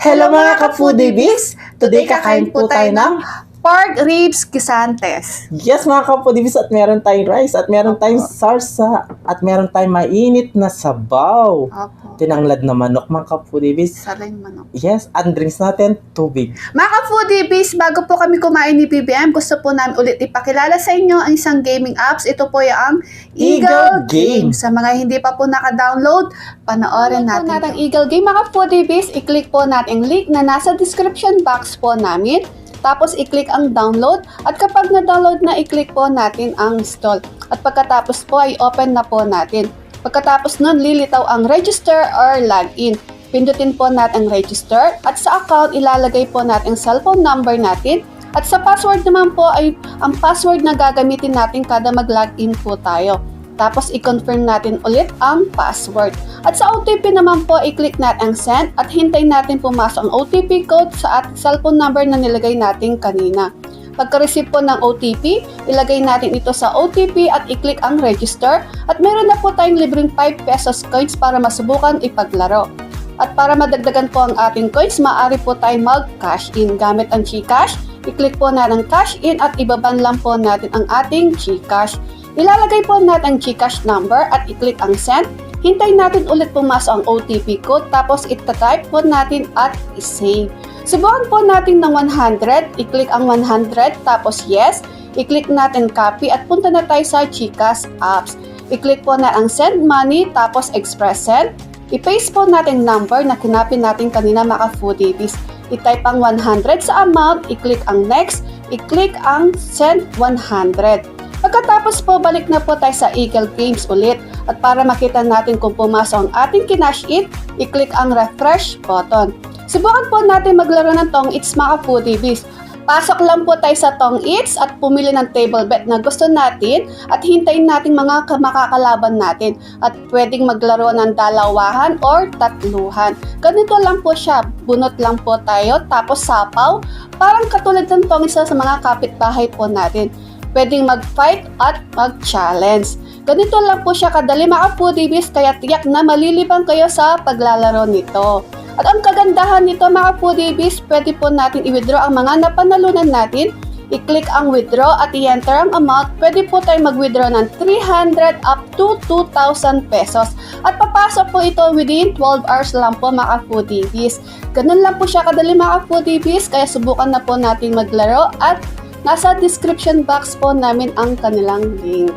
Hello mga ka-foodies! Today kakain po tayo ng pork ribs guisantes. yes mga ka-foodies, at meron tayong rice, at meron tayong sarsa, at meron tayong mainit na sabaw. Opo. Tinanglad na manok mga ka-foodies. Saling manok. Yes, and drinks natin, tubig. Mga ka-foodies, bago po kami kumain ni BBM, gusto po namin ulit ipakilala sa inyo ang isang gaming apps. Ito po yung Eagle Game. Sa mga hindi pa po naka-download, panoorin natin ang Eagle Game. Mga ka-foodies, i-click po natin ang link na nasa description box po namin. Tapos i-click ang download at kapag na-download na, i-click po natin ang install. At pagkatapos po ay open na po natin. Pagkatapos nun, lilitaw ang register or login. Pindutin po natin ang register at sa account ilalagay po natin ang cellphone number natin. At sa password naman po ay ang password na gagamitin natin kada mag-login po tayo. Tapos i-confirm natin ulit ang password. At sa OTP naman po, i-click natin ang send at hintayin natin pumasok ang OTP code sa ating cellphone number na nilagay natin kanina. Pagka-receive po ng OTP, ilagay natin ito sa OTP at i-click ang register at meron na po tayong libreng 5 pesos coins para masubukan ipaglaro. At para madagdagan po ang ating coins, maaari po tayong mag-cash in gamit ang GCash. I-click po natin ang cash in at ibaban lang po natin ang ating GCash. Ilalagay po natin ang GCash number at i-click ang send. Hintayin natin ulit pumasok ang OTP code tapos ita-type po natin at i-save. Subukan po natin ng 100, i-click ang 100 tapos yes, i-click natin copy at punta na tayo sa GCash apps. I-click po na ang send money tapos express send. I-paste po natin number na kinopy natin kanina mga foodies. I-type ang 100 sa amount, i-click ang next, i-click ang send 100. Pagkatapos po, balik na po tayo sa Eagle Games ulit. At para makita natin kung pumasok ang ating kinash in, i-click ang refresh button. Subukan po natin maglaro ng Tong Eats mga foodies. Pasok lang po tayo sa Tong Eats at pumili ng table bet na gusto natin at hintayin natin mga makakalaban natin. At pwedeng maglaro ng dalawahan or tatluhan. Ganito lang po siya, bunot lang po tayo tapos sapaw. Parang katulad ng Tong Eats sa mga kapitbahay po natin. Pwedeng mag-fight at mag-challenge. Ganito lang po siya kadali mga foodies kaya tiyak na malilibang kayo sa paglalaro nito. At ang kagandahan nito mga foodies, pwede po natin i-withdraw ang mga napanalunan natin. I-click ang withdraw at i-enter ang amount. Pwede po tayo mag-withdraw ng 300 up to 2,000 pesos. At papasok po ito within 12 hours lang po mga foodies. Ganun lang po siya kadali mga foodies kaya subukan na po natin maglaro at nasa description box po namin ang kanilang link.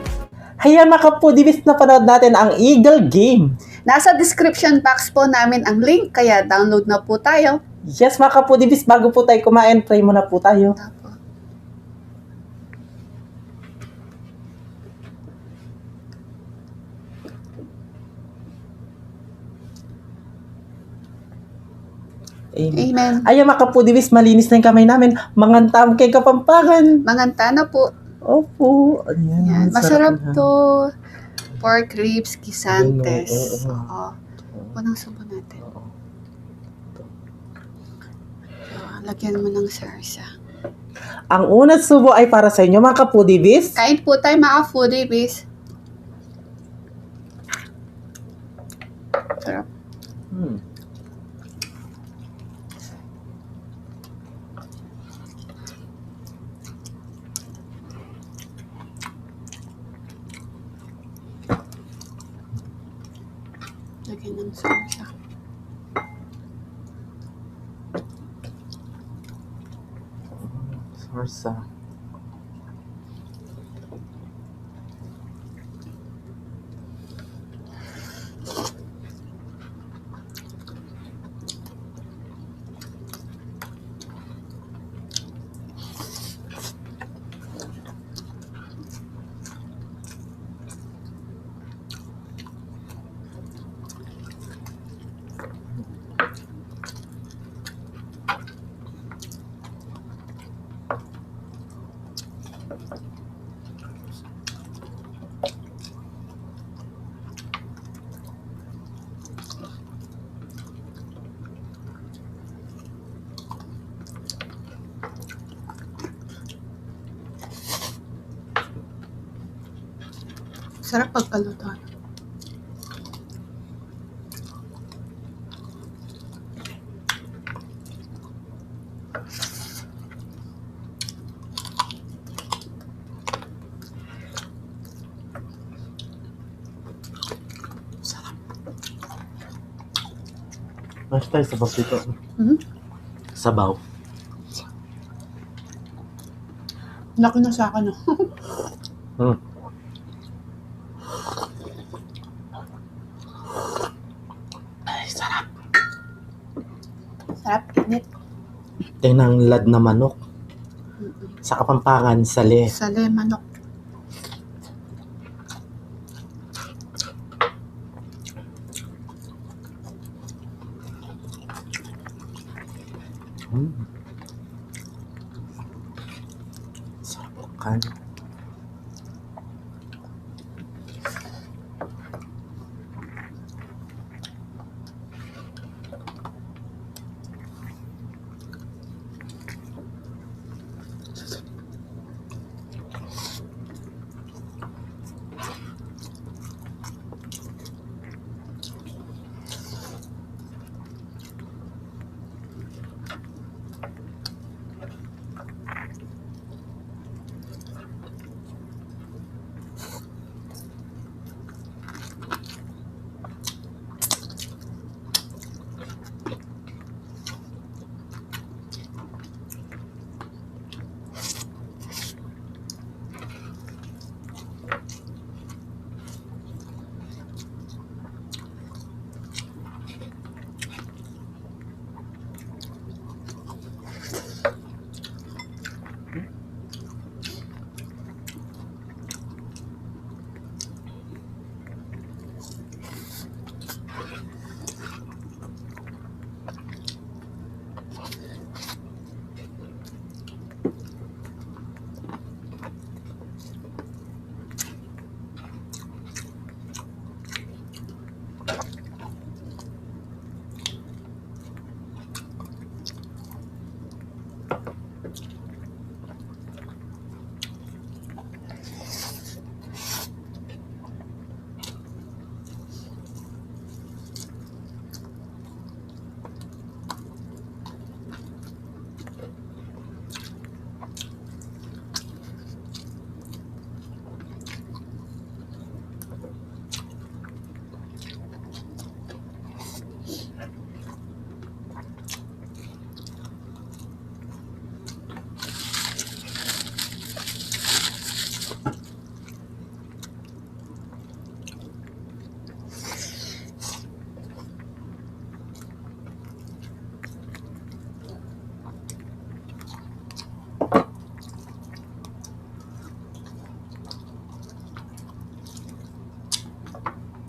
Hayan mga ka-foodies, napanood natin ang Eagle Game. Nasa description box po namin ang link, kaya download na po tayo. Yes mga ka-foodies, bago po tayo kumain, pray muna po tayo. Amen. Ayan mga ka-foodies, malinis na yung kamay namin. Mangantam kay Kapampangan. Manganta na po. Opo. Ayan, Yan. Masarap na. to. Pork ribs guisantes. Oo. Oo. Unang subo natin. Lagyan mo ng sarsa. Ang unang subo ay para sa inyo mga ka-foodies. Kain po tayo mga foodies. Sarap. Lagyan ng sarsa. Sarsa. Sarap pagkalutuan. Mas tayo sabaw dito. Hmm? Sabaw. Laki na sa akin, no? Hmm. Ay, sarap. Sarap, init. Tingnan lad na manok. Sa Kapampangan, sali. Sali, manok. Sarap kan.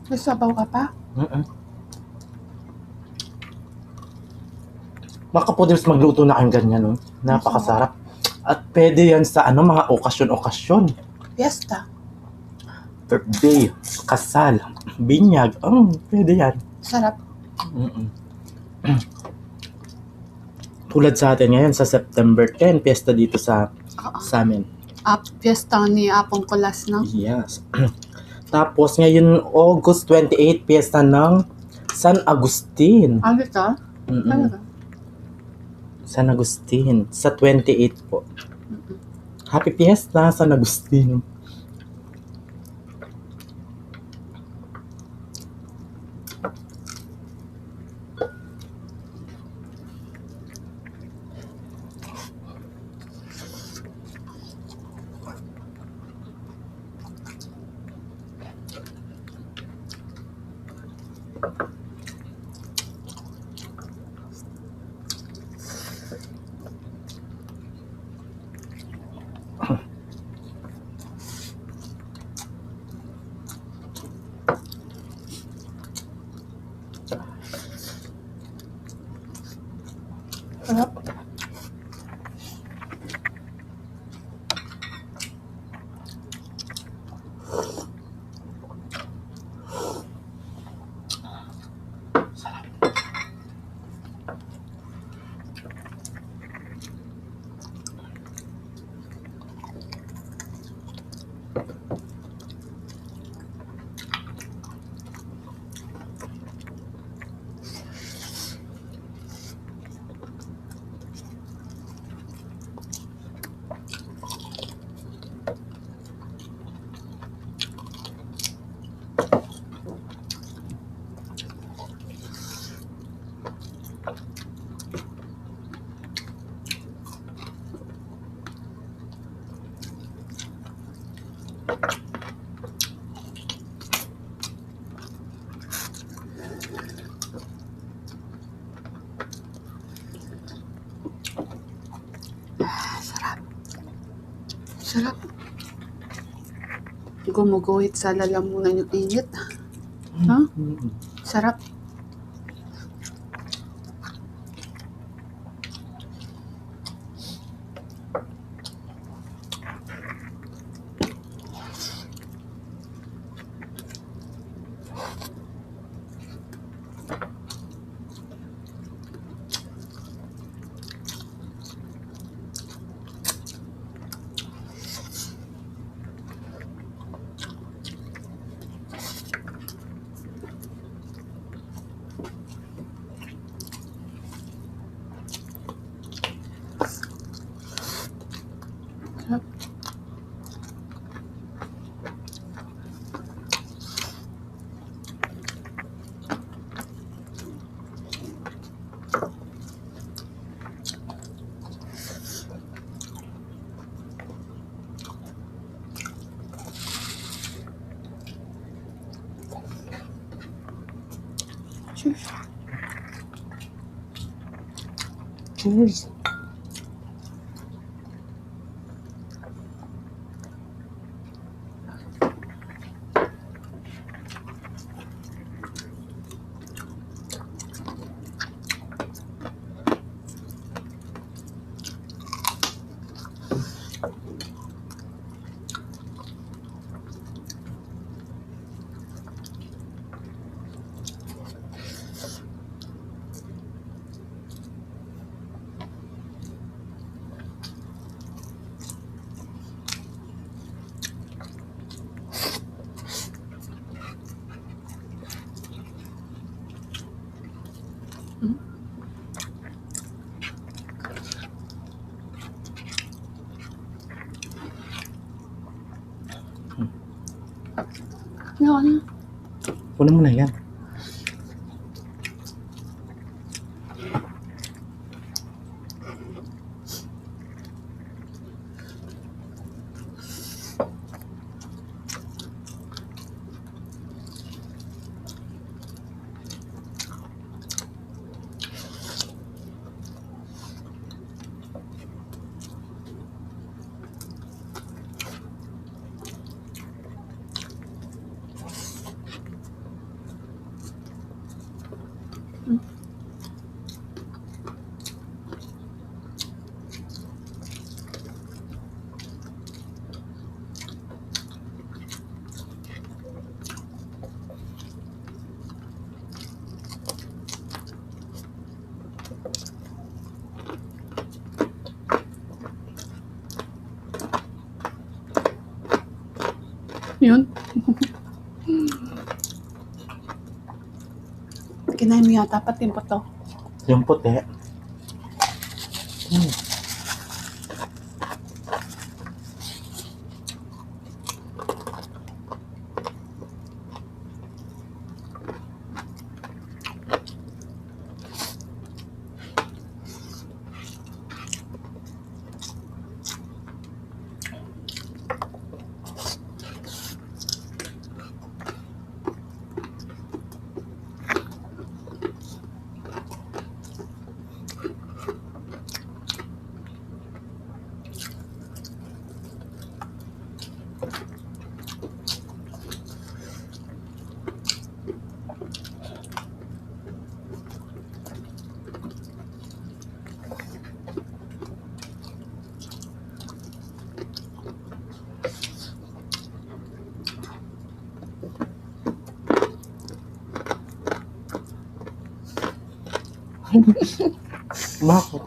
May sabaw ka pa? Makapoders magluto na kayong ganyan, no? Napakasarap. At pwede yan sa mga okasyon-okasyon. Fiesta. Birthday, kasal, binyag. Pwede yan. Sarap. Tulad sa atin ngayon, sa September 10, piyesta dito sa amin. Fiesta ni Apong Kulas, no? Yes. Tapos ngayon, August 28, piyesta ng San Agustin. Ano ito? Talaga? San Agustin. Sa 28 po. Happy Fiesta, San Agustin. Sarap. Sarap. Gumuguhit sa lalamunan yung init. Ha? Sarap. Sarap. Cheers. Cheers. Ano? Kunin mo na yan. Yun. Kinain mo yata pati yung to. Yung puti. Bakit?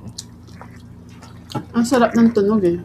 Ang sarap ng tunog eh.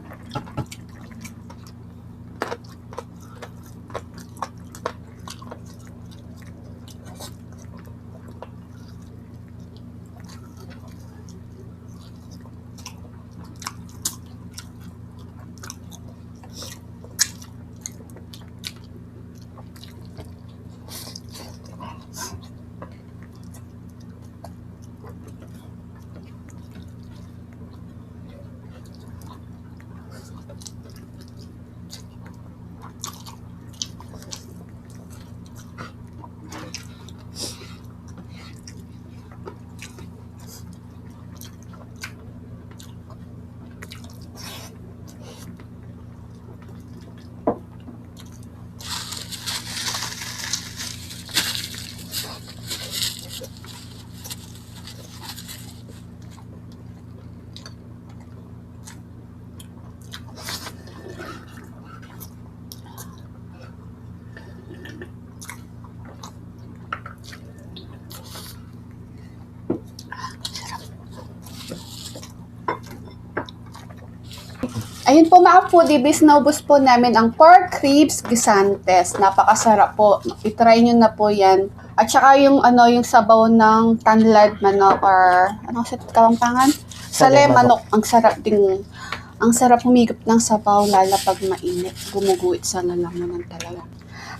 Ayun po mga foodies, naubos po namin ang pork ribs guisantes. Napakasarap po. I-try nyo na po yan. At saka yung yung sabaw ng tanlad manok or ano sa Kapampangan? Sale manok. Ang sarap humigop ng sabaw lalo pag mainit. Gumuguit sa lalamunan talaga.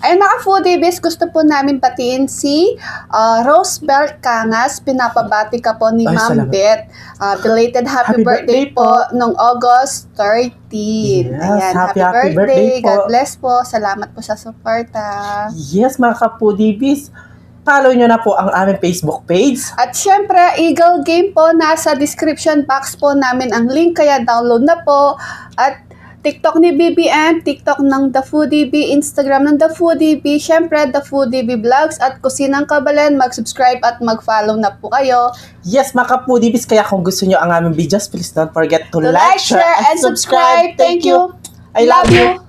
Ayun mga foodies, gusto po namin batiin si Rosebel Cangas. Pinapabati ka po ni Ay, Ma'am salamat. Beth. Belated happy birthday po nung August 13. Yes, Ayan, happy birthday po. God bless po. Salamat po sa suporta. Yes, mga kapudibis. Follow nyo na po ang aming Facebook page. At syempre, Eagle Game po, nasa description box po namin ang link, kaya download na po. At TikTok ni BBM, TikTok ng The Foodie B, Instagram ng The Foodie B, syempre The Foodie B Vlogs at Kusinang Kabalen, mag-subscribe at mag-follow na po kayo. Yes, mga kapudibis. Kaya kung gusto nyo ang aming videos, please don't forget to To like, share, and subscribe. Thank you. I love you.